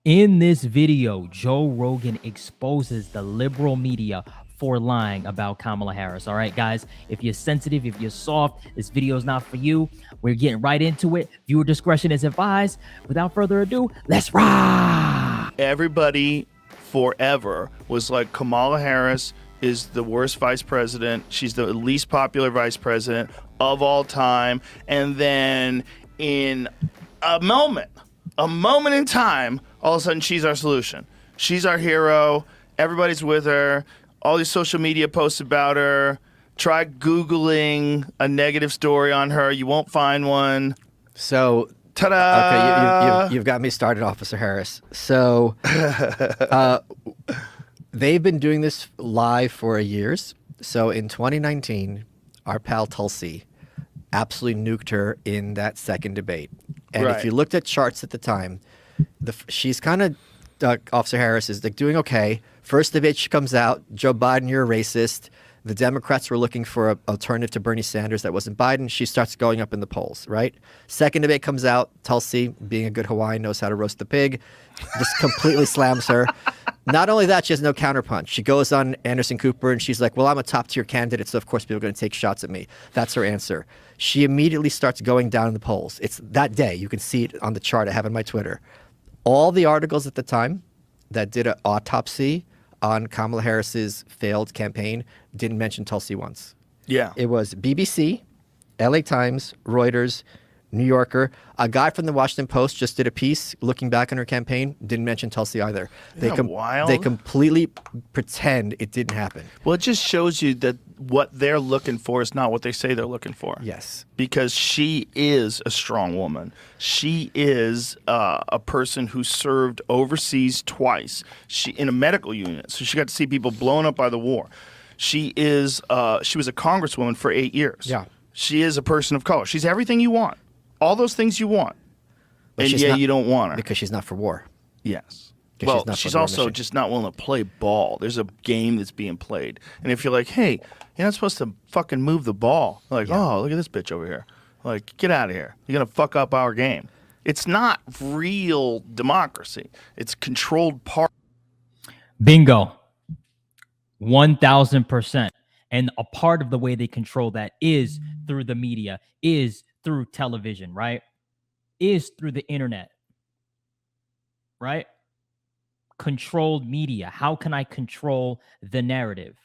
In this video, Joe Rogan exposes the liberal media for lying about Kamala Harris. All right, guys, if you're sensitive, if you're soft, this video is not for you. We're getting right into it. Viewer discretion is advised. Without further ado, let's ride. Everybody forever was like, Kamala Harris is the worst vice president. She's the least popular vice president of all time. And then in a moment in time, all of a sudden she's our solution. She's our hero. Everybody's with her. All these social media posts about her. Try Googling a negative story on her. You won't find one. So, ta-da! Okay, you've got me started, Officer Harris. So, they've been doing this live for years. So, in 2019, our pal Tulsi absolutely nuked her in that second debate. And if you looked at charts at the time, she's kind of, Officer Harris is like doing okay. First debate, she comes out, Joe Biden, you're a racist. The Democrats were looking for an alternative to Bernie Sanders that wasn't Biden. She starts going up in the polls, right? Second debate comes out. Tulsi, being a good Hawaiian, knows how to roast the pig, just completely slams her. Not only that, she has no counterpunch. She goes on Anderson Cooper and she's like, well, I'm a top tier candidate, so of course people are going to take shots at me. That's her answer. She immediately starts going down in the polls. It's that day. You can see it on the chart I have on my Twitter. All the articles at the time that did an autopsy on Kamala Harris's failed campaign didn't mention Tulsi once. Yeah. It was BBC, LA Times, Reuters, New Yorker. A guy from the Washington Post just did a piece looking back on her campaign, didn't mention Tulsi either. Isn't that wild? They completely pretend it didn't happen. Well, it just shows you that what they're looking for is not what they say they're looking for. Yes. Because she is a strong woman. She is a person who served overseas twice. She in a medical unit, so she got to see people blown up by the war. She was a congresswoman for 8 years. Yeah. She is a person of color. She's everything you want. All those things you want. But and you don't want her. Because she's not for war. Yes. Well, she's also mission. just not willing to play ball. There's a game that's being played. And if you're like, hey, you're not supposed to fucking move the ball. Like, oh, look at this bitch over here. Like, get out of here. You're going to fuck up our game. It's not real democracy. It's controlled part. Bingo. 1000%. And a part of the way they control that is through the media, is through television, right? Is through the internet, right? Controlled media. How can I control the narrative?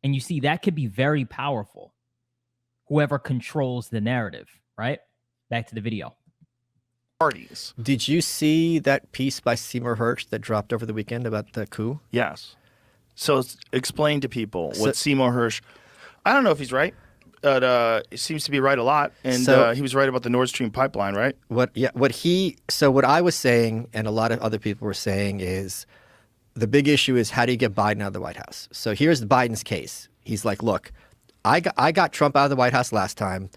And you see, that could be very powerful. Whoever controls the narrative, right? Back to the video. Parties. Did you see that piece by Seymour Hersh that dropped over the weekend about the coup? Yes. So explain to people what Seymour Hersh, I don't know if he's right, but he seems to be right a lot. And he was right about the Nord Stream pipeline, right? What I was saying, and a lot of other people were saying, is the big issue is how do you get Biden out of the White House? So here's Biden's case. He's like, look, I got Trump out of the White House last time.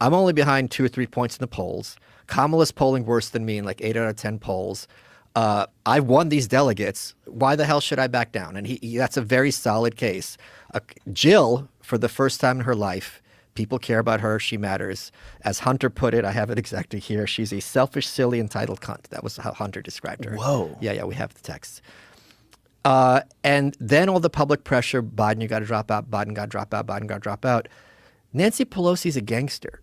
I'm only behind 2 or 3 points in the polls. Kamala's polling worse than me in like 8 out of 10 polls. I won these delegates. Why the hell should I back down? And that's a very solid case. Jill, for the first time in her life, people care about her. She matters. As Hunter put it, I have it exactly here. She's a selfish, silly, entitled cunt. That was how Hunter described her. Whoa. Yeah, we have the text. And then all the public pressure, Biden, you got to drop out, Biden got to drop out, Biden got to drop out. Nancy Pelosi's a gangster.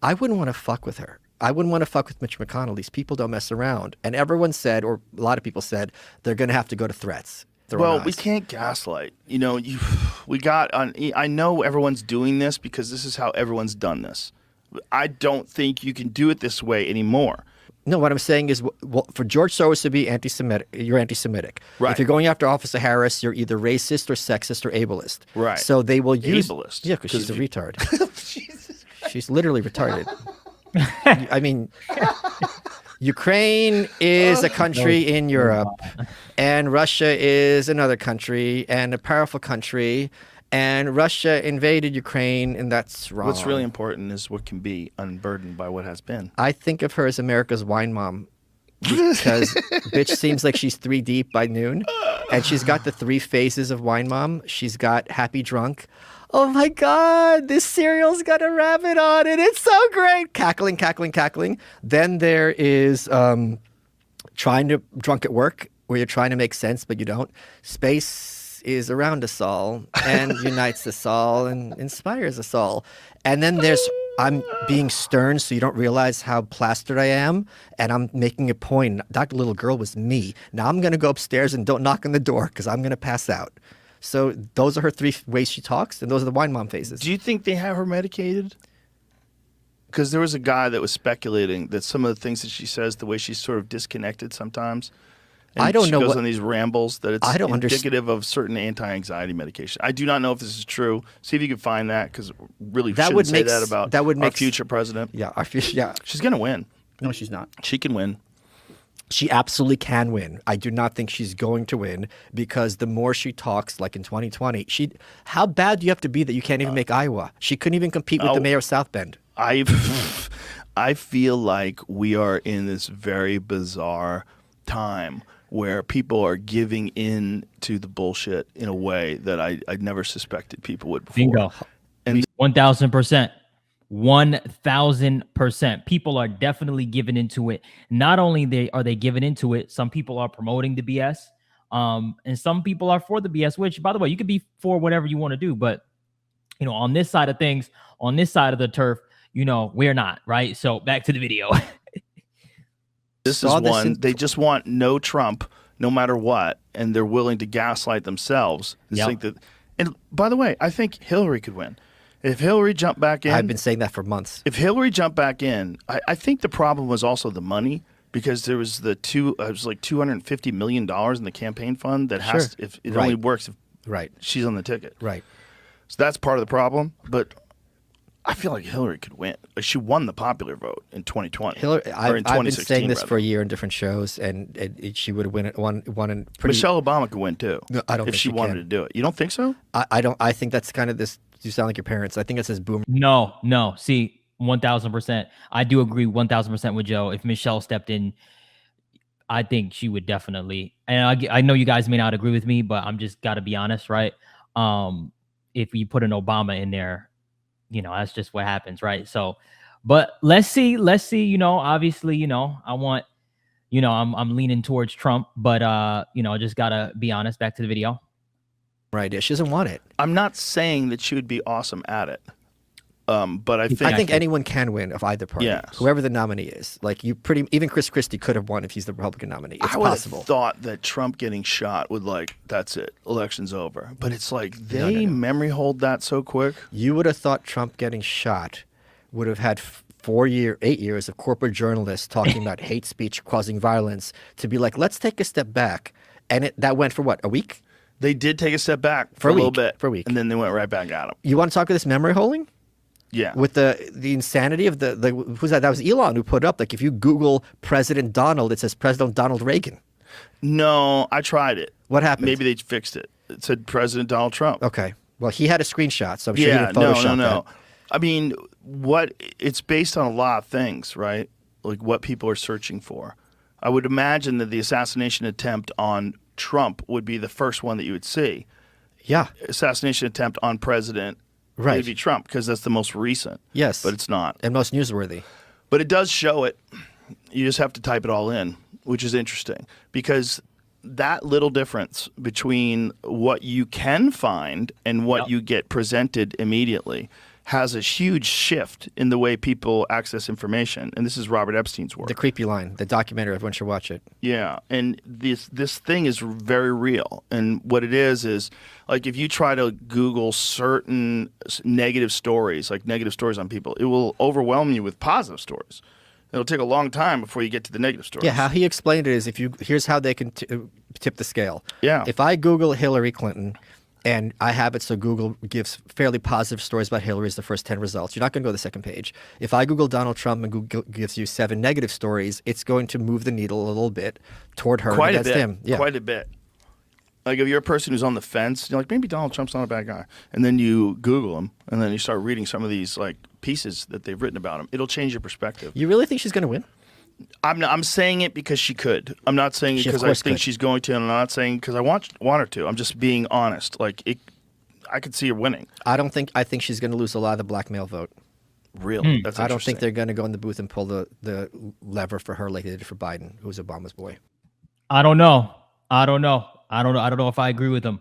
I wouldn't want to fuck with her. I wouldn't want to fuck with Mitch McConnell. These people don't mess around. And everyone said, or a lot of people said, they're going to have to go to threats. Well, we can't gaslight. You know, I know everyone's doing this because this is how everyone's done this. I don't think you can do it this way anymore. No, what I'm saying is, for George Soros to be anti-Semitic, you're anti-Semitic. Right. If you're going after Officer Harris, you're either racist or sexist or ableist. Right. So they will use ableist. Yeah, because she's a retard. Jesus Christ. She's literally retarded. I mean, Ukraine is a country in Europe, and Russia is another country and a powerful country, and Russia invaded Ukraine, and that's wrong. What's really important is what can be unburdened by what has been. I think of her as America's wine mom because bitch seems like she's 3 deep by noon, and she's got the 3 phases of wine mom. She's got happy drunk. Oh my God, this cereal's got a rabbit on it. It's so great. Cackling, cackling, cackling. Then there is trying to drunk at work where you're trying to make sense, but you don't. Space is around us all and unites us all and inspires us all. And then there's, I'm being stern so you don't realize how plastered I am, and I'm making a point. Dr. Little Girl was me. Now I'm going to go upstairs and don't knock on the door because I'm going to pass out. So those are her 3 ways she talks, and those are the wine mom phases. Do you think they have her medicated? Because there was a guy that was speculating that some of the things that she says, the way she's sort of disconnected sometimes, and I don't she know goes what- on these rambles, that it's I don't indicative of certain anti-anxiety medication. I do not know if this is true. See if you can find that, because really That shouldn't would say make that s- about that would our make s- future president. Yeah, yeah. She's going to win. No, she's not. She can win. She absolutely can win. I do not think she's going to win because the more she talks, like in 2020, how bad do you have to be that you can't even make Iowa? She couldn't even compete with the mayor of South Bend. I feel like we are in this very bizarre time where people are giving in to the bullshit in a way that I never suspected people would before. Bingo. And 1,000%. 1,000%. People are definitely giving into it. Not only are they giving into it, some people are promoting the BS, and some people are for the BS. Which, by the way, you could be for whatever you want to do, but on this side of things, on this side of the turf, we're not, right? So back to the video. This is one. They just want no Trump, no matter what, and they're willing to gaslight themselves. Yep. Think that. And by the way, I think Hillary could win. If Hillary jumped back in, I've been saying that for months. If Hillary jumped back in, I think the problem was also the money, because there was it was like $250 million in the campaign fund that has Sure. if it Right. only works if Right. she's on the ticket. Right. So that's part of the problem. But I feel like Hillary could win. She won the popular vote in 2020. Hillary, or in I've been saying this rather. for a year in different shows, and she would have won in pretty. Michelle Obama could win too. No, I don't if think she she wanted can. to do it. You don't think so? I don't. I think that's kind of this. You sound like your parents. I think it says boomer. No. See, 1,000%. I do agree 1,000% with Joe. If Michelle stepped in, I think she would definitely. And I know you guys may not agree with me, but I'm just got to be honest, right? If you put an Obama in there, that's just what happens, right? So, but let's see. Obviously, I want, I'm leaning towards Trump, but I just gotta be honest. Back to the video. Right. She doesn't want it. I'm not saying that she would be awesome at it. But I think anyone can win of either party. Yes. Whoever the nominee is. Like even Chris Christie could have won if he's the Republican nominee. It's I would possible. have thought that Trump getting shot would that's it, election's over. But it's like they No. memory hold that so quick. You would have thought Trump getting shot would have had 8 years of corporate journalists talking about hate speech causing violence to be like, let's take a step back. And that went for what, a week? They did take a step back for a a little week, bit. for a week. And then they went right back at him. You want to talk about this memory holding? Yeah. With the insanity of the who's that? That was Elon who put up, like, if you Google President Donald, it says President Donald Reagan. No, I tried it. What happened? Maybe they fixed it. It said President Donald Trump. Okay. Well, he had a screenshot, so I'm sure he Yeah, didn't Photoshop no. that. I mean, it's based on a lot of things, right? Like what people are searching for. I would imagine that the assassination attempt on Trump would be the first one that you would see. Yeah. Assassination attempt on President Right. would be Trump, because that's the most recent. Yes. But it's not. And most newsworthy. But it does show it. You just have to type it all in, which is interesting, because that little difference between what you can find and what you get presented immediately has a huge shift in the way people access information. And this is Robert Epstein's work. The Creepy Line, the documentary, everyone should watch it. Yeah, and this thing is very real. And what it is like if you try to Google certain negative stories, like negative stories on people, it will overwhelm you with positive stories. It'll take a long time before you get to the negative stories. Yeah, how he explained it is here's how they can tip the scale. Yeah. If I Google Hillary Clinton, and I have it so Google gives fairly positive stories about Hillary as the first 10 results, you're not going to go to the second page. If I Google Donald Trump and Google gives you 7 negative stories, it's going to move the needle a little bit toward her Quite and against him. Yeah. Quite a bit. Like if you're a person who's on the fence, you're like, maybe Donald Trump's not a bad guy. And then you Google him, and then you start reading some of these like pieces that they've written about him. It'll change your perspective. You really think she's going to win? I'm saying it because she could. I'm not saying it She of because I course think could. she's going to, and I'm not saying because I want her to. I'm just being honest. Like I could see her winning. I think she's going to lose a lot of the black male vote. Really? That's I don't interesting. think they're going to go in the booth and pull the lever for her like they did for Biden, who was Obama's boy. I don't know. I don't know. I don't know. I don't know if I agree with him.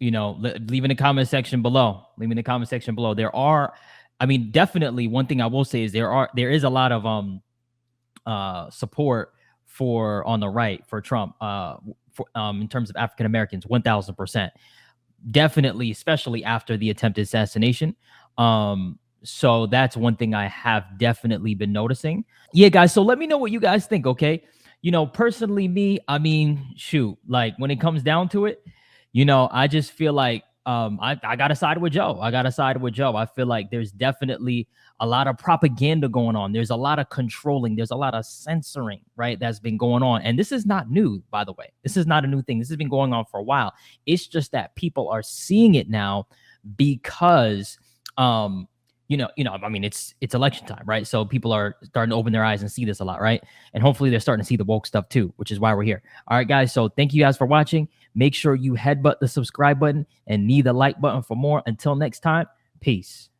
You know, leave in the comment section below. Leave in the comment section below. There are, I mean, definitely one thing I will say is there is a lot of support for on the right for Trump in terms of African Americans, 1000%. Definitely, especially after the attempted assassination. So that's one thing I have definitely been noticing. Yeah, guys. So let me know what you guys think. Okay. You know, personally, me, I mean, shoot, like when it comes down to it, you know, I just feel like I gotta side with Joe. I gotta side with Joe. I feel like there's definitely a lot of propaganda going on. There's a lot of controlling. There's a lot of censoring, right? That's been going on. And this is not new, by the way. This is not a new thing. This has been going on for a while. It's just that people are seeing it now because I mean, it's election time, right? So people are starting to open their eyes and see this a lot, right? And hopefully they're starting to see the woke stuff too, which is why we're here. All right, guys. So thank you guys for watching. Make sure you headbutt the subscribe button and knee the like button for more. Until next time, peace.